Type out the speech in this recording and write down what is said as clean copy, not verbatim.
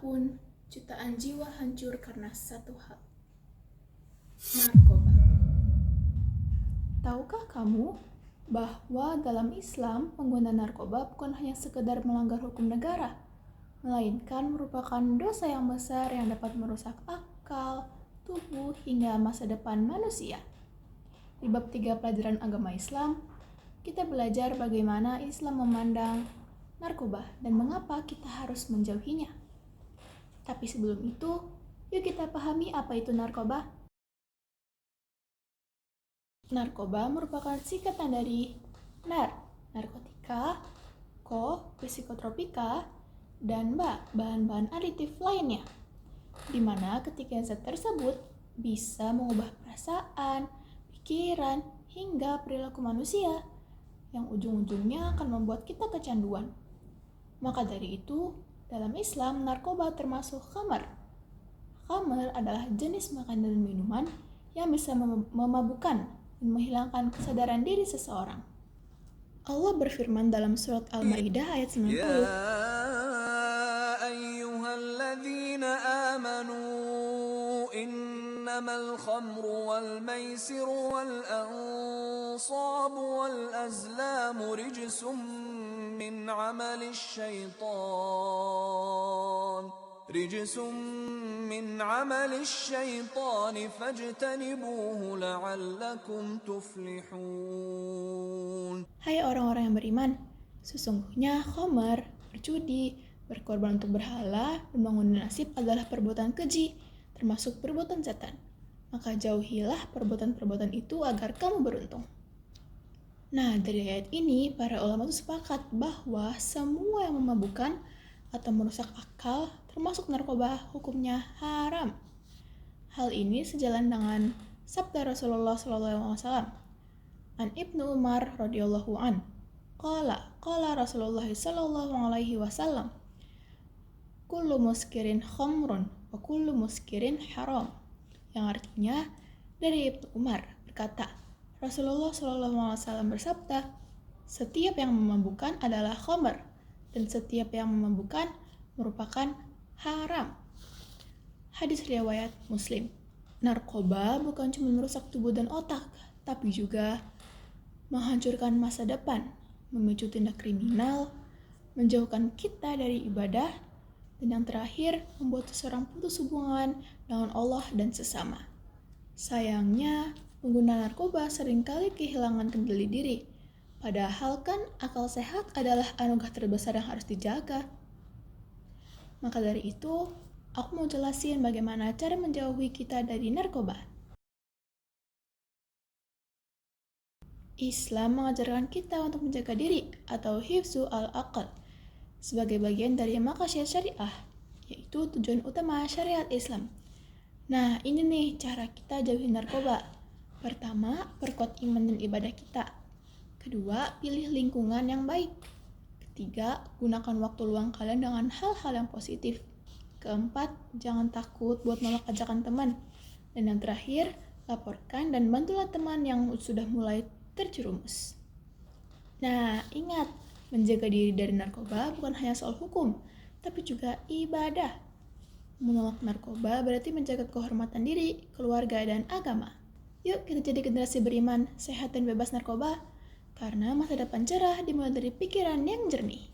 tahun, jutaan jiwa hancur karena satu hal, narkoba. Tahukah kamu bahwa dalam Islam pengguna narkoba bukan hanya sekedar melanggar hukum negara, melainkan merupakan dosa yang besar yang dapat merusak akal, tubuh, hingga masa depan manusia. Di bab 3 pelajaran agama Islam, kita belajar bagaimana Islam memandang narkoba dan mengapa kita harus menjauhinya. Tapi sebelum itu, yuk kita pahami apa itu narkoba. Narkoba merupakan singkatan dari nar, narkotika, ko, psikotropika, dan ba, bahan-bahan aditif lainnya. Di mana ketika zat tersebut bisa mengubah perasaan, pikiran, hingga perilaku manusia yang ujung-ujungnya akan membuat kita kecanduan. Maka dari itu, dalam Islam, narkoba termasuk khamar. Khamar adalah jenis makanan dan minuman yang bisa memabukkan dan menghilangkan kesadaran diri seseorang. Allah berfirman dalam surat Al-Maidah ayat 90. Ya ayyuhalladzina amanu innamal khamru wal maisiru wal ansabu wal azlamu rijsum min amalis syaitan fajtanibuhu la'allakum tuflihun. Hai orang-orang yang beriman, sesungguhnya khamar, berjudi, berkorban untuk berhala, membangun nasib adalah perbuatan keji, termasuk perbuatan setan. Maka jauhilah perbuatan-perbuatan itu agar kamu beruntung. Nah, dari ayat ini, para ulama itu sepakat bahwa semua yang memabukkan atau merusak akal, termasuk narkoba, hukumnya haram. Hal ini sejalan dengan sabda Rasulullah SAW. An Ibnu Umar radhiyallahu an, qala Rasulullah sallallahu alaihi wasallam, kullu muskirin khamrun wa kullu muskirin haram. Yang artinya dari Ibnu Umar berkata, Rasulullah sallallahu alaihi wasallam bersabda, setiap yang memabukkan adalah khamr dan setiap yang memabukkan merupakan haram. Hadis riwayat Muslim. Narkoba bukan cuma merusak tubuh dan otak, tapi juga menghancurkan masa depan, memicu tindak kriminal, menjauhkan kita dari ibadah, dan yang terakhir membuat seseorang putus hubungan dengan Allah dan sesama. Sayangnya, pengguna narkoba seringkali kehilangan kendali diri, padahal kan akal sehat adalah anugerah terbesar yang harus dijaga. Maka dari itu, aku mau jelasin bagaimana cara menjauhi kita dari narkoba. Islam mengajarkan kita untuk menjaga diri atau hifzu al-aqal sebagai bagian dari maqasid syariah, yaitu tujuan utama syariat Islam. Nah, ini nih cara kita jauhi narkoba. Pertama, perkuat iman dan ibadah kita. Kedua, pilih lingkungan yang baik. Ketiga, gunakan waktu luang kalian dengan hal-hal yang positif. Keempat, jangan takut buat nolak ajakan teman. Dan yang terakhir, laporkan dan bantulah teman yang sudah mulai terjerumus. Nah, ingat, menjaga diri dari narkoba bukan hanya soal hukum, tapi juga ibadah. Menolak narkoba berarti menjaga kehormatan diri, keluarga, dan agama. Yuk kita jadi generasi beriman, sehat, dan bebas narkoba, karena masa depan cerah dimulai dari pikiran yang jernih.